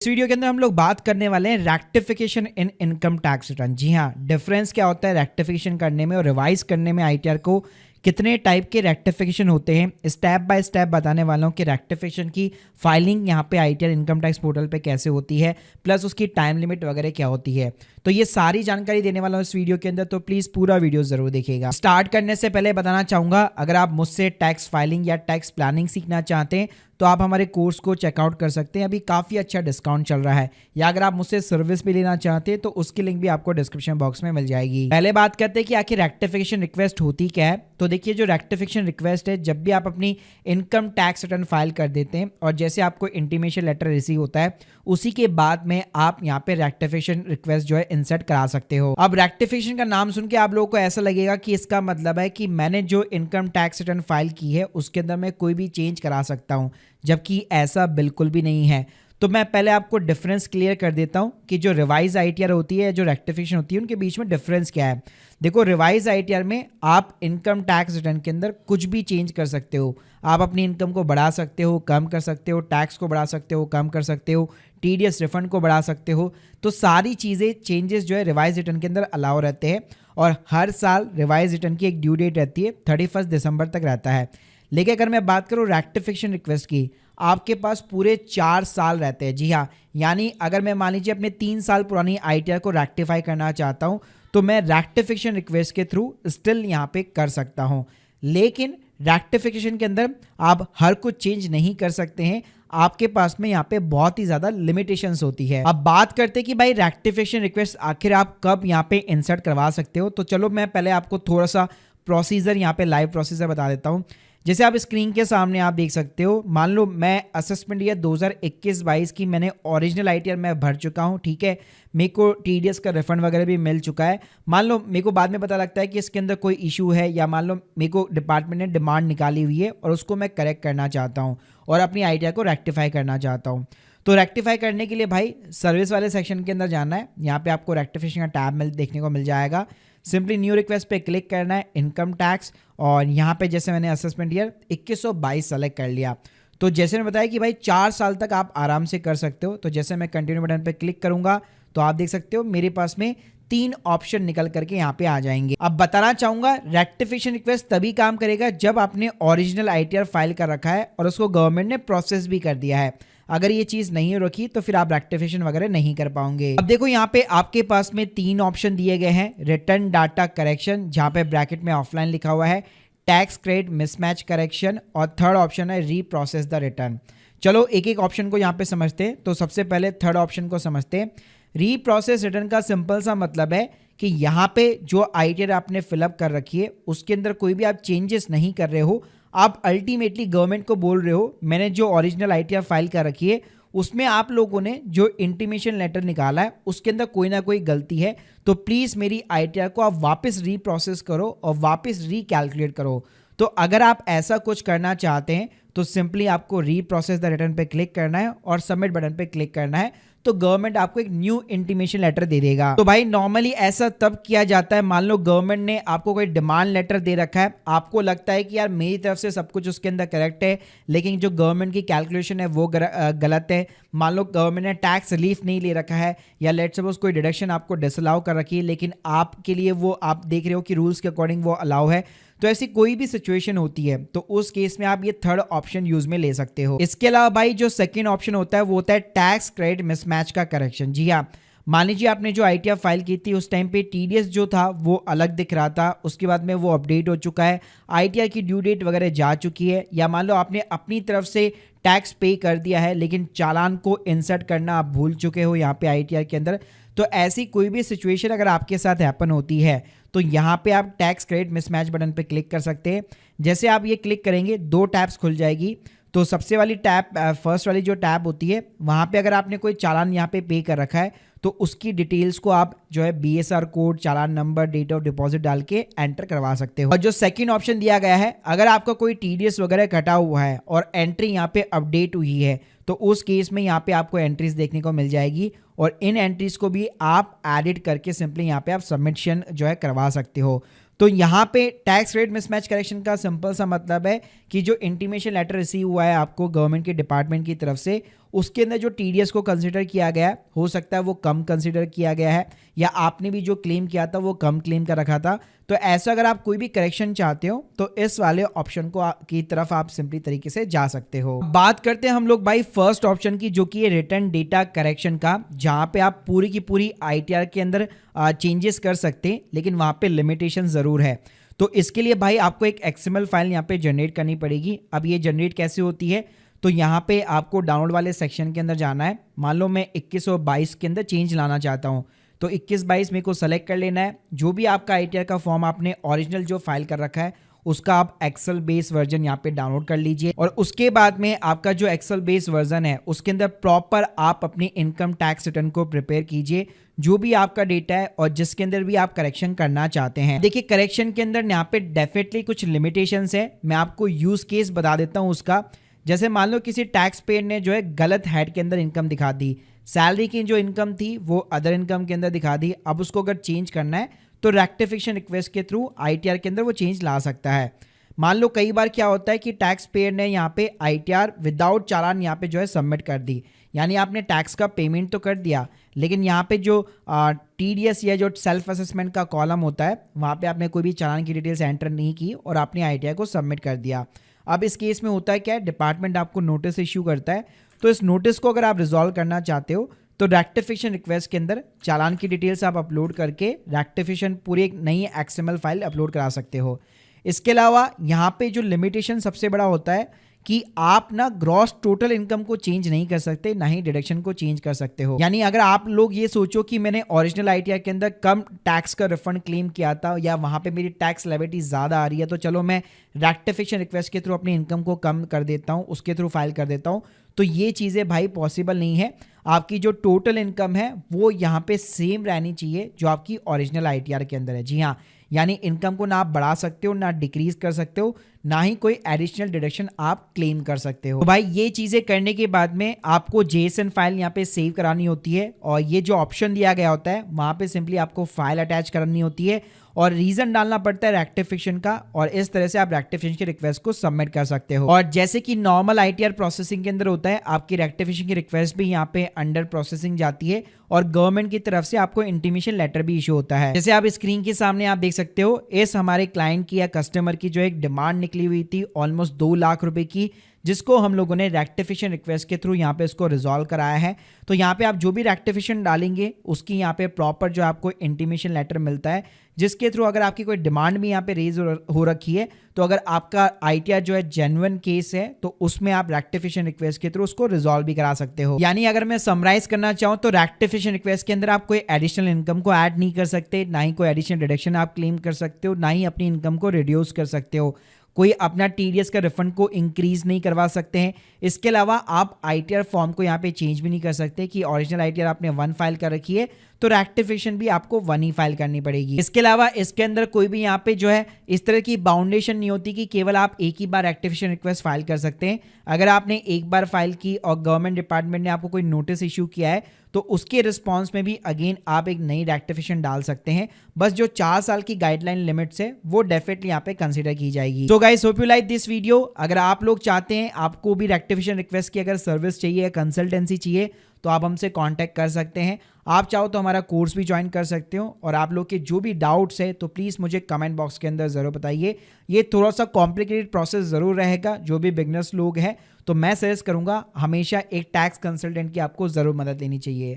इस वीडियो के अंदर हम लोग बात करने वाले हैं rectification in income tax return. जी हाँ, डिफरेंस क्या होता है रेक्टिफिकेशन करने में और रिवाइज करने में। आईटीआर को कितने टाइप के रेक्टिफिकेशन होते हैं, स्टेप बाय स्टेप बताने वाला हूँ कि रेक्टिफिकेशन की फाइलिंग यहाँ पे आईटीआर इनकम टैक्स पोर्टल पे कैसे होती है, प्लस उसकी टाइम लिमिट वगैरह क्या होती है। तो ये सारी जानकारी देने वाला हूँ इस वीडियो के अंदर, तो प्लीज़ पूरा वीडियो ज़रूर देखिएगा। स्टार्ट करने से पहले बताना चाहूँगा, अगर आप मुझसे टैक्स फाइलिंग या टैक्स प्लानिंग सीखना चाहते हैं तो आप हमारे कोर्स को चेकआउट कर सकते हैं। अभी काफ़ी अच्छा डिस्काउंट चल रहा है, या अगर आप मुझसे सर्विस भी लेना चाहते हैं तो उसकी लिंक भी आपको डिस्क्रिप्शन बॉक्स में मिल जाएगी। पहले बात करते हैं कि आखिर रेक्टिफिकेशन रिक्वेस्ट होती क्या है। तो देखिए, जो रेक्टिफिकेशन रिक्वेस्ट है, जब भी आप अपनी इनकम टैक्स रिटर्न फाइल कर देते हैं और जैसे आपको इंटीमेशन लेटर रिसीव होता है, उसी के बाद में आप यहाँ पे रेक्टिफिकेशन रिक्वेस्ट जो है इंसर्ट करा सकते हो। अब रेक्टिफिकेशन का नाम सुन के आप लोगों को ऐसा लगेगा कि इसका मतलब है कि मैंने जो इनकम टैक्स रिटर्न फाइल की है उसके अंदर मैं कोई भी चेंज करा सकता हूँ, जबकि ऐसा बिल्कुल भी नहीं है। तो मैं पहले आपको डिफरेंस क्लियर कर देता हूं कि जो रिवाइज आईटीआर होती है, जो रेक्टिफिकेशन होती है, उनके बीच में डिफरेंस क्या है। देखो, रिवाइज आईटीआर में आप इनकम टैक्स रिटर्न के अंदर कुछ भी चेंज कर सकते हो। आप अपनी इनकम को बढ़ा सकते हो, कम कर सकते हो, टैक्स को बढ़ा सकते हो, कम कर सकते हो, टीडीएस रिफंड को बढ़ा सकते हो। तो सारी चीज़ें, चेंजेस जो है रिवाइज रिटर्न के अंदर अलाउ रहते हैं। और हर साल रिवाइज रिटर्न की एक ड्यू डेट रहती है, 31 दिसंबर तक रहता है। लेकिन अगर मैं बात करूँ रेक्टिफिकेशन रिक्वेस्ट की, आपके पास पूरे 4 साल रहते हैं। जी हाँ, यानी अगर मैं मान लीजिए अपने 3 साल पुरानी आईटीआर को रेक्टिफाई करना चाहता हूं तो मैं रेक्टिफिकेशन रिक्वेस्ट के थ्रू स्टिल यहां पे कर सकता हूं। लेकिन रेक्टिफिकेशन के अंदर आप हर कुछ चेंज नहीं कर सकते हैं, आपके पास में यहाँ पे बहुत ही ज्यादा लिमिटेशंस होती है। अब बात करते हैं कि भाई रेक्टिफिकेशन रिक्वेस्ट आखिर आप कब यहाँ पे इंसर्ट करवा सकते हो। तो चलो मैं पहले आपको थोड़ा सा प्रोसीजर, यहाँ पे लाइव प्रोसीजर बता देता हूँ। जैसे आप स्क्रीन के सामने आप देख सकते हो, मान लो मैं असेसमेंट ईयर 2021-22 की मैंने ओरिजिनल आईटीआर मैं भर चुका हूँ, ठीक है। मेरे को टीडीएस का रिफंड वगैरह भी मिल चुका है। मान लो मेरे को बाद में पता लगता है कि इसके अंदर कोई इशू है, या मान लो मेरे को डिपार्टमेंट ने डिमांड निकाली हुई है और उसको मैं करेक्ट करना चाहता हूँ और अपनी आईटीआर को रेक्टिफाई करना चाहता हूँ। तो रेक्टिफाई करने के लिए भाई सर्विस वाले सेक्शन के अंदर जाना है। यहाँ पे आपको रेक्टिफिकेशन का टैब देखने को मिल जाएगा। सिंपली न्यू रिक्वेस्ट पे क्लिक करना है, इनकम टैक्स, और यहाँ पे जैसे मैंने असेसमेंट ईयर 2122 सेलेक्ट कर लिया। तो जैसे मैंने बताया कि भाई 4 साल तक आप आराम से कर सकते हो। तो जैसे मैं कंटिन्यू बटन पे क्लिक करूंगा तो आप देख सकते हो मेरे पास में 3 ऑप्शन निकल करके यहाँ पे आ जाएंगे। अब बताना चाहूंगा, रेक्टिफिकेशन रिक्वेस्ट तभी काम करेगा जब आपने ओरिजिनल आईटीआर फाइल कर रखा है और उसको गवर्नमेंट ने प्रोसेस भी कर दिया है। अगर ये चीज नहीं रखी तो फिर आप रेक्टिफिकेशन वगैरह नहीं कर पाओगे। अब देखो, यहाँ पे आपके पास में 3 ऑप्शन दिए गए हैं। रिटर्न डाटा करेक्शन, जहाँ पे ब्रैकेट में ऑफलाइन लिखा हुआ है, टैक्स क्रेडिट मिसमैच करेक्शन, और थर्ड ऑप्शन है रीप्रोसेस द रिटर्न। चलो एक एक ऑप्शन को यहाँ पे समझते हैं। तो सबसे पहले थर्ड ऑप्शन को समझते हैं। रीप्रोसेस रिटर्न का सिंपल सा मतलब है कि यहाँ पे जो आईटीआर आपने फिलअप कर रखी है उसके अंदर कोई भी आप चेंजेस नहीं कर रहे हो। आप अल्टीमेटली गवर्नमेंट को बोल रहे हो, मैंने जो ओरिजिनल आईटीआर फाइल कर रखी है उसमें आप लोगों ने जो इंटीमेशन लेटर निकाला है उसके अंदर कोई ना कोई गलती है, तो प्लीज़ मेरी आईटीआर को आप वापस रीप्रोसेस करो और वापस रीकैलकुलेट करो। तो अगर आप ऐसा कुछ करना चाहते हैं तो सिंपली आपको रीप्रोसेस द रिटर्न पे क्लिक करना है और सबमिट बटन पे क्लिक करना है, तो गवर्नमेंट आपको एक न्यू इंटीमेशन लेटर दे देगा। तो भाई नॉर्मली ऐसा तब किया जाता है, मान लो गवर्नमेंट ने आपको कोई डिमांड लेटर दे रखा है, आपको लगता है कि यार मेरी तरफ से सब कुछ उसके अंदर करेक्ट है, लेकिन जो गवर्नमेंट की कैलकुलेशन है वो गलत है। मान लो गवर्नमेंट ने टैक्स रिलीफ नहीं ले रखा है, या लेट्स सपोज कोई डिडक्शन आपको डिसअलाउ कर रखी है, लेकिन आपके लिए वो आप देख रहे हो कि रूल्स के अकॉर्डिंग वो अलाउ है। तो ऐसी कोई भी सिचुएशन होती है तो उस केस में आप ये थर्ड ऑप्शन यूज में ले सकते हो। इसके अलावा भाई जो सेकंड ऑप्शन होता है वो होता है टैक्स क्रेडिट मिसमैच का करेक्शन। जी हाँ, मान लीजिए आपने जो आईटीआर फाइल की थी उस टाइम पे टीडीएस जो था वो अलग दिख रहा था, उसके बाद में वो अपडेट हो चुका है, आईटीआर की ड्यू डेट वगैरह जा चुकी है, या मान लो आपने अपनी तरफ से टैक्स पे कर दिया है लेकिन चालान को इंसर्ट करना आप भूल चुके हो यहाँ पे आईटीआर के अंदर। तो ऐसी कोई भी सिचुएशन अगर आपके साथ हैपन होती है तो यहाँ पे आप टैक्स क्रेडिट मिसमैच बटन पे क्लिक कर सकते हैं। जैसे आप ये क्लिक करेंगे 2 टैब्स खुल जाएगी। तो सबसे वाली टैब, फर्स्ट वाली जो टैब होती है, वहाँ पे अगर आपने कोई चालान यहाँ पे कर रखा है तो उसकी डिटेल्स को आप जो है BSR code, challan number, date of deposit डाल के एंटर करवा सकते हो। और जो सेकंड ऑप्शन दिया गया है, अगर आपका कोई टीडीएस वगैरह कटा हुआ है और एंट्री यहाँ पे अपडेट हुई है तो उस केस में यहाँ पे आपको एंट्रीज देखने को मिल जाएगी, और इन एंट्रीज को भी आप एडिट करके सिंपली यहाँ पे आप सबमिशन जो है करवा सकते हो। तो यहाँ पे टैक्स रेट मिसमैच करेक्शन का सिंपल सा मतलब है कि जो इंटीमेशन लेटर रिसीव हुआ है आपको गवर्नमेंट के डिपार्टमेंट की तरफ से, उसके अंदर जो टीडीएस को कंसिडर किया गया है, हो सकता है वो कम कंसिडर किया गया है, या आपने भी जो क्लेम किया था वो कम क्लेम का रखा था। तो ऐसा अगर आप कोई भी करेक्शन चाहते हो तो इस वाले ऑप्शन को की तरफ आप सिंपली तरीके से जा सकते हो। बात करते हैं हम लोग भाई फर्स्ट ऑप्शन की, जो कि है रिटर्न डेटा करेक्शन का, जहां पे आप पूरी की पूरी आईटीआर के अंदर चेंजेस कर सकते हैं, लेकिन वहां पे लिमिटेशन जरूर है। तो इसके लिए भाई आपको एक एक्सएमएल फाइल यहाँ पे जनरेट करनी पड़ेगी। अब ये जनरेट कैसे होती है, तो यहाँ पे आपको डाउनलोड वाले सेक्शन के अंदर जाना है। मान लो मैं 21 और 22 के अंदर चेंज लाना चाहता हूँ, तो 21-22 मेरे को सेलेक्ट कर लेना है। जो भी आपका आईटीआर का फॉर्म आपने ओरिजिनल जो फाइल कर रखा है उसका आप एक्सेल बेस वर्जन यहाँ पे डाउनलोड कर लीजिए, और उसके बाद में आपका जो एक्सेल बेस वर्जन है उसके अंदर प्रॉपर आप अपनी इनकम टैक्स रिटर्न को प्रिपेयर कीजिए, जो भी आपका डेटा है और जिसके अंदर भी आप करेक्शन करना चाहते हैं। देखिए करेक्शन के अंदर यहाँ पे डेफिनेटली कुछ लिमिटेशंस है, मैं आपको यूज केस बता देता हूँ उसका। जैसे मान लो किसी टैक्स पेयर ने जो है गलत हेड के अंदर इनकम दिखा दी, सैलरी की जो इनकम थी वो अदर इनकम के अंदर दिखा दी। अब उसको अगर चेंज करना है तो रेक्टिफिकेशन रिक्वेस्ट के थ्रू आईटीआर के अंदर वो चेंज ला सकता है। मान लो कई बार क्या होता है कि टैक्स पेयर ने यहाँ पे आईटीआर विदाउट चालान यहाँ पे जो है सबमिट कर दी, यानी आपने टैक्स का पेमेंट तो कर दिया, लेकिन यहाँ पे जो टीडीएस या जो सेल्फ असेसमेंट का कॉलम होता है वहाँ पे आपने कोई भी चालान की डिटेल्स एंटर नहीं की और आपने आईटीआर को सबमिट कर दिया। अब इस केस में होता है क्या है, डिपार्टमेंट आपको नोटिस इश्यू करता है। तो इस नोटिस को अगर आप रिजॉल्व करना चाहते हो तो रेक्टिफिकेशन रिक्वेस्ट के अंदर चालान की डिटेल्स आप अपलोड करके रेक्टिफिकेशन पूरी एक नई एक्सएमएल फाइल अपलोड करा सकते हो। इसके अलावा यहाँ पे जो लिमिटेशन सबसे बड़ा होता है कि आप ना ग्रॉस टोटल इनकम को चेंज नहीं कर सकते, ना ही डिडक्शन को चेंज कर सकते हो। यानी अगर आप लोग ये सोचो कि मैंने ओरिजिनल आईटीआर के अंदर कम टैक्स का रिफंड क्लेम किया था या वहां पे मेरी टैक्स लायबिलिटी ज्यादा आ रही है, तो चलो मैं रेक्टिफिकेशन रिक्वेस्ट के थ्रू अपनी इनकम को कम कर देता हूं, उसके थ्रू फाइल कर देता हूं, तो ये चीजें भाई पॉसिबल नहीं है। आपकी जो टोटल इनकम है वो यहाँ पे सेम रहनी चाहिए जो आपकी ओरिजिनल आईटीआर के अंदर है। जी हाँ, यानी इनकम को ना आप बढ़ा सकते हो, ना डिक्रीज कर सकते हो, ना ही कोई एडिशनल डिडक्शन आप क्लेम कर सकते हो। तो भाई ये चीजें करने के बाद में आपको जेएसएन फाइल यहाँ पे सेव करानी होती है, और ये जो ऑप्शन दिया गया होता है वहां पे सिंपली आपको फाइल अटैच करनी होती है और रीजन डालना पड़ता है रेक्टिफिकेशन का, और इस तरह से आप रेक्टिफिकेशन की रिक्वेस्ट को सबमिट कर सकते हो। और जैसे कि नॉर्मल आईटीआर प्रोसेसिंग के अंदर होता है, आपकी रेक्टिफिकेशन की रिक्वेस्ट भी यहाँ पे अंडर प्रोसेसिंग जाती है और गवर्नमेंट की तरफ से आपको इंटीमेशन लेटर भी इशू होता है। जैसे आप स्क्रीन के सामने आप देख सकते हो, इस हमारे क्लाइंट की या कस्टमर की जो एक डिमांड निकली हुई थी ऑलमोस्ट 2 लाख रुपए की, जिसको हम लोगों ने रेक्टिफिकेशन रिक्वेस्ट के थ्रू यहाँ पे इसको रिजॉल्व कराया है। तो यहाँ पे आप जो भी रेक्टिफिकेशन डालेंगे उसकी यहाँ पे प्रॉपर जो आपको इंटीमेशन लेटर मिलता है, जिसके थ्रू अगर आपकी कोई डिमांड भी यहाँ पे रेज हो रखी है तो अगर आपका आईटीआर जो है जेन्युइन केस है तो उसमें आप रेक्टिफिकेशन रिक्वेस्ट के थ्रू उसको रिजॉल्व भी करा सकते हो। यानी अगर मैं समराइज करना चाहूँ तो रेक्टिफिकेशन रिक्वेस्ट के अंदर आप कोई एडिशनल इनकम को ऐड नहीं कर सकते, ना ही कोई एडिशनल डिडक्शन आप क्लेम कर सकते हो, ना ही अपनी इनकम को रिड्यूस कर सकते हो, कोई अपना टीडीएस का रिफंड को इंक्रीज नहीं करवा सकते हैं। इसके अलावा आप आईटीआर फॉर्म को यहाँ पे चेंज भी नहीं कर सकते कि ओरिजिनल आईटीआर आपने 1 फाइल कर रखी है तो रेक्टिफिकेशन भी आपको 1 ही फाइल करनी पड़ेगी। इसके अलावा इसके अंदर कोई भी यहाँ पे जो है इस तरह की बाउंडेशन नहीं होती कि केवल आप एक ही बार रेक्टिफिकेशन रिक्वेस्ट फाइल कर सकते हैं। अगर आपने एक बार फाइल की और गवर्नमेंट डिपार्टमेंट ने आपको कोई नोटिस इशू किया है तो उसके रिस्पॉन्स में भी अगेन आप एक नई रेक्टिफिकेशन डाल सकते हैं। बस जो 4 साल की गाइडलाइन लिमिट्स है वो डेफिनेटली यहाँ पे कंसीडर की जाएगी। तो guys hope you like this video. अगर आप लोग चाहते हैं आपको भी रेक्टिफिकेशन रिक्वेस्ट की अगर सर्विस चाहिए या कंसल्टेंसी चाहिए तो आप हमसे कांटेक्ट कर सकते हैं। आप चाहो तो हमारा कोर्स भी ज्वाइन कर सकते हो, और आप लोग के जो भी डाउट्स है तो प्लीज़ मुझे कमेंट बॉक्स के अंदर ज़रूर बताइए। ये थोड़ा सा कॉम्प्लिकेटेड प्रोसेस ज़रूर रहेगा, जो भी बिगनर्स लोग हैं तो मैं सजेस्ट करूंगा हमेशा एक टैक्स कंसल्टेंट की आपको ज़रूर मदद लेनी चाहिए।